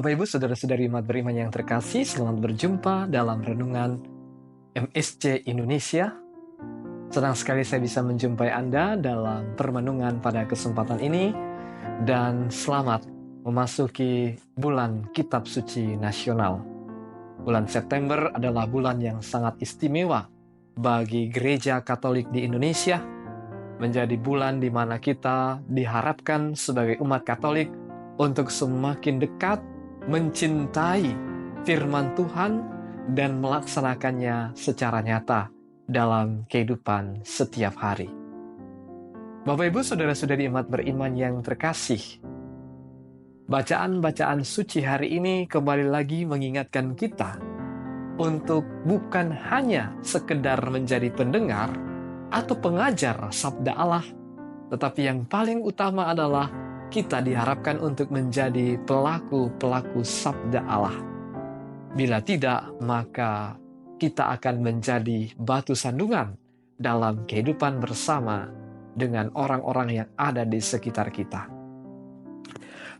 Bapak Ibu Saudara-saudari umat beriman yang terkasih, selamat berjumpa dalam Renungan MSC Indonesia. Senang sekali saya bisa menjumpai Anda dalam permenungan pada kesempatan ini, dan selamat memasuki bulan Kitab Suci Nasional. Bulan September adalah bulan yang sangat istimewa bagi Gereja Katolik di Indonesia, menjadi bulan di mana kita diharapkan sebagai umat Katolik untuk semakin dekat mencintai firman Tuhan dan melaksanakannya secara nyata dalam kehidupan setiap hari. Bapak Ibu Saudara-saudari umat beriman yang terkasih, bacaan-bacaan suci hari ini kembali lagi mengingatkan kita untuk bukan hanya sekedar menjadi pendengar atau pengajar sabda Allah, tetapi yang paling utama adalah kita diharapkan untuk menjadi pelaku-pelaku sabda Allah. Bila tidak, maka kita akan menjadi batu sandungan dalam kehidupan bersama dengan orang-orang yang ada di sekitar kita.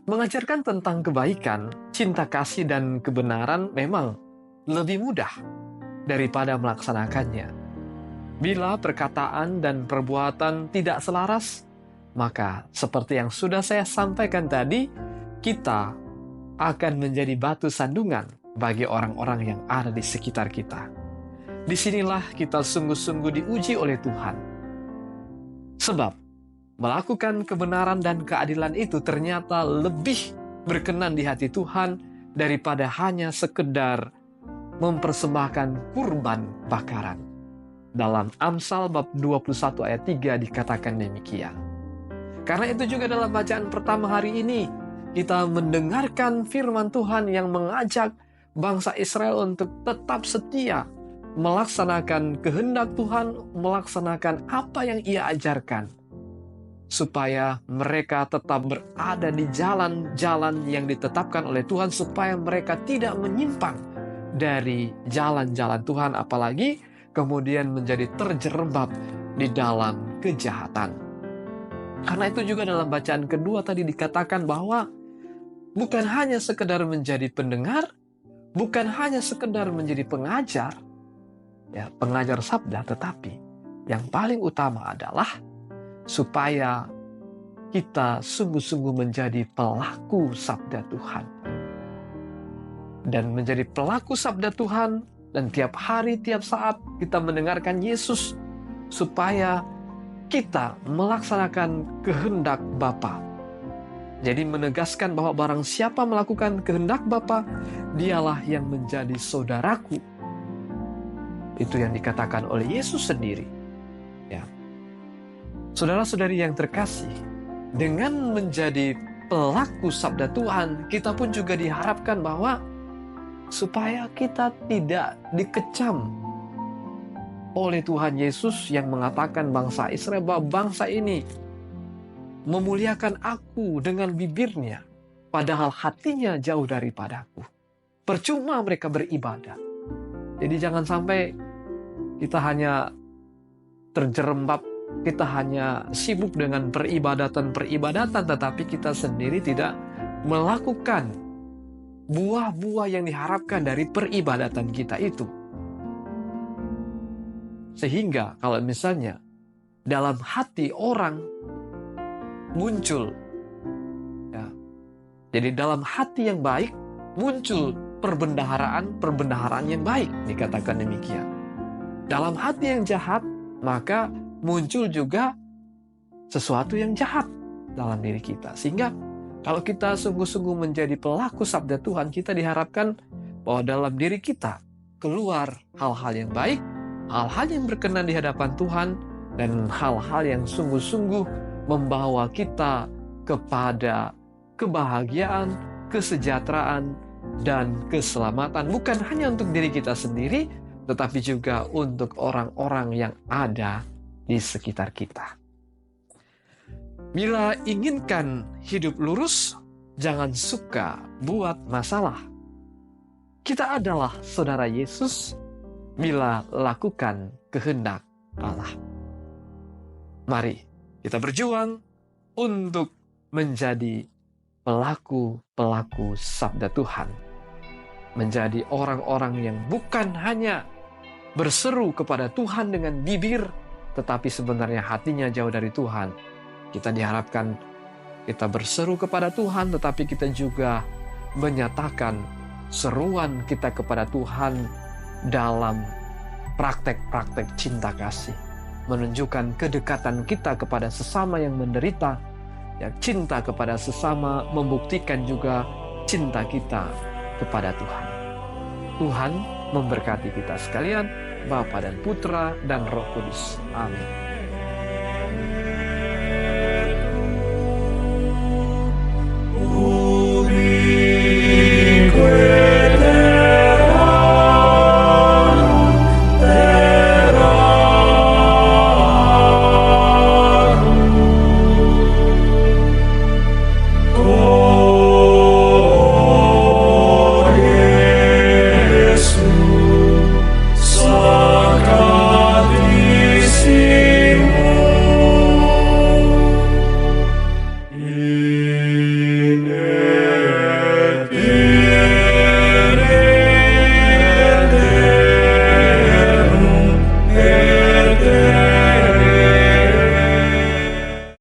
Mengajarkan tentang kebaikan, cinta kasih, dan kebenaran memang lebih mudah daripada melaksanakannya. Bila perkataan dan perbuatan tidak selaras, maka seperti yang sudah saya sampaikan tadi, kita akan menjadi batu sandungan bagi orang-orang yang ada di sekitar kita. Disinilah kita sungguh-sungguh diuji oleh Tuhan. Sebab melakukan kebenaran dan keadilan itu ternyata lebih berkenan di hati Tuhan daripada hanya sekedar mempersembahkan kurban bakaran. Dalam Amsal bab 21 ayat 3 dikatakan demikian. Karena itu juga dalam bacaan pertama hari ini, kita mendengarkan firman Tuhan yang mengajak bangsa Israel untuk tetap setia, melaksanakan kehendak Tuhan, melaksanakan apa yang Ia ajarkan, supaya mereka tetap berada di jalan-jalan yang ditetapkan oleh Tuhan, supaya mereka tidak menyimpang dari jalan-jalan Tuhan, apalagi kemudian menjadi terjerembab di dalam kejahatan. Karena itu juga dalam bacaan kedua tadi dikatakan bahwa bukan hanya sekedar menjadi pendengar, bukan hanya sekedar menjadi pengajar, pengajar sabda, tetapi yang paling utama adalah supaya kita sungguh-sungguh menjadi pelaku sabda Tuhan. Dan menjadi pelaku sabda Tuhan, dan tiap hari, tiap saat kita mendengarkan Yesus, supaya kita melaksanakan kehendak Bapa. Jadi menegaskan bahwa barang siapa melakukan kehendak Bapa, dialah yang menjadi saudaraku. Itu yang dikatakan oleh Yesus sendiri. Ya. Saudara-saudari yang terkasih, dengan menjadi pelaku sabda Tuhan, kita pun juga diharapkan bahwa supaya kita tidak dikecam oleh Tuhan Yesus yang mengatakan bangsa Israel bahwa bangsa ini memuliakan aku dengan bibirnya, padahal hatinya jauh daripadaku. Percuma mereka beribadah. Jadi jangan sampai kita hanya terjerembab, kita hanya sibuk dengan peribadatan, tetapi kita sendiri tidak melakukan buah-buah yang diharapkan dari peribadatan kita itu. Sehingga kalau misalnya dalam hati orang muncul, jadi dalam hati yang baik muncul perbendaharaan yang baik, dikatakan demikian. Dalam hati yang jahat, maka muncul juga sesuatu yang jahat dalam diri kita. Sehingga kalau kita sungguh-sungguh menjadi pelaku sabda Tuhan, kita diharapkan bahwa dalam diri kita keluar hal-hal yang baik, hal-hal yang berkenan di hadapan Tuhan, dan hal-hal yang sungguh-sungguh membawa kita kepada kebahagiaan, kesejahteraan, dan keselamatan. Bukan hanya untuk diri kita sendiri, tetapi juga untuk orang-orang yang ada di sekitar kita. Bila inginkan hidup lurus, jangan suka buat masalah. Kita adalah saudara Yesus bila lakukan kehendak Allah. Mari kita berjuang untuk menjadi pelaku-pelaku sabda Tuhan. Menjadi orang-orang yang bukan hanya berseru kepada Tuhan dengan bibir, tetapi sebenarnya hatinya jauh dari Tuhan. Kita diharapkan kita berseru kepada Tuhan, tetapi kita juga menyatakan seruan kita kepada Tuhan dalam praktek-praktek cinta kasih. Menunjukkan kedekatan kita kepada sesama yang menderita, ya, cinta kepada sesama membuktikan juga cinta kita kepada Tuhan. Tuhan memberkati kita sekalian, Bapa dan Putra dan Roh Kudus. Amin.